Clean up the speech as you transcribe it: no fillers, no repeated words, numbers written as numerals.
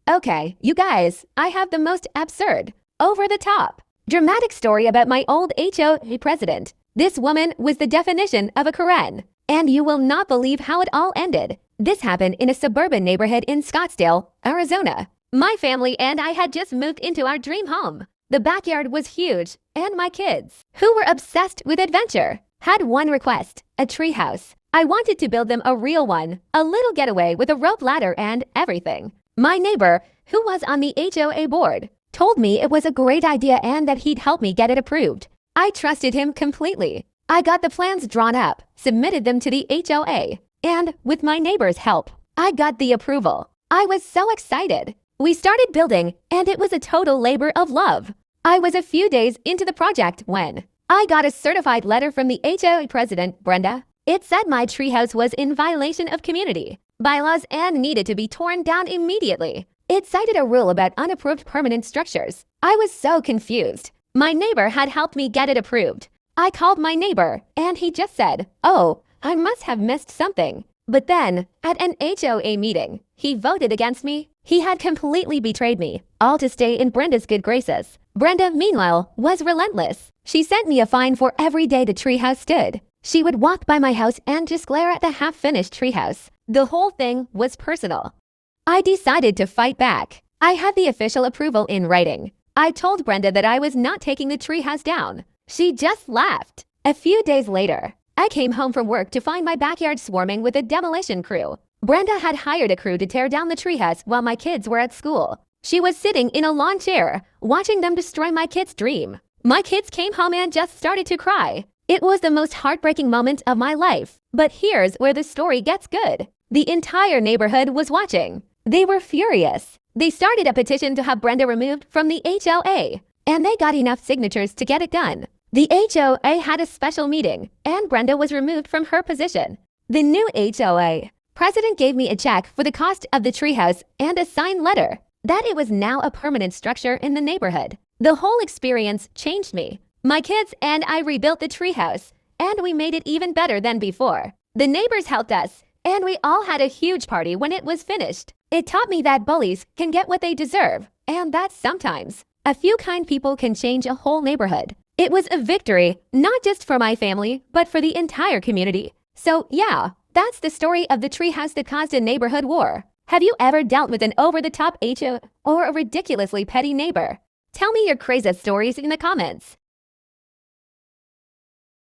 Okay, you guys, I have the most absurd, over the top, dramatic story about my old HOA president. This woman was the definition of a Karen. And you will not believe how it all ended. This happened in a suburban neighborhood in Scottsdale, Arizona. My family and I had just moved into our dream home. The backyard was huge, and my kids, who were obsessed with adventure, had one request, a treehouse. I wanted to build them a real one, a little getaway with a rope ladder and everything. My neighbor, who was on the HOA board, told me it was a great idea and that he'd help me get it approved. I trusted him completely. I got the plans drawn up, submitted them to the HOA, and with my neighbor's help, I got the approval. I was so excited. We started building, and it was a total labor of love. I was a few days into the project when I got a certified letter from the HOA president, Brenda. It said my treehouse was in violation of community bylaws and needed to be torn down immediately. It cited a rule about unapproved permanent structures. I was so confused. My neighbor had helped me get it approved. I called my neighbor, and he just said, "Oh, I must have missed something." But then, at an HOA meeting, he voted against me. He had completely betrayed me, all to stay in Brenda's good graces. Brenda, meanwhile, was relentless. She sent me a fine for every day the treehouse stood. She would walk by my house and just glare at the half-finished treehouse. The whole thing was personal. I decided to fight back. I had the official approval in writing. I told Brenda that I was not taking the treehouse down. She just laughed. A few days later, I came home from work to find my backyard swarming with a demolition crew. Brenda had hired a crew to tear down the treehouse while my kids were at school. She was sitting in a lawn chair, watching them destroy my kids' dream. My kids came home and just started to cry. It was the most heartbreaking moment of my life. But here's where the story gets good. The entire neighborhood was watching. They were furious. They started a petition to have Brenda removed from the HOA, and they got enough signatures to get it done. The HOA had a special meeting, and Brenda was removed from her position. The new HOA president gave me a check for the cost of the treehouse and a signed letter that it was now a permanent structure in the neighborhood. The whole experience changed me. My kids and I rebuilt the treehouse, and we made it even better than before. The neighbors helped us, and we all had a huge party when it was finished. It taught me that bullies can get what they deserve, and that sometimes a few kind people can change a whole neighborhood. It was a victory, not just for my family, but for the entire community. So yeah, that's the story of the treehouse that caused a neighborhood war. Have you ever dealt with an over-the-top HOA or a ridiculously petty neighbor? Tell me your craziest stories in the comments.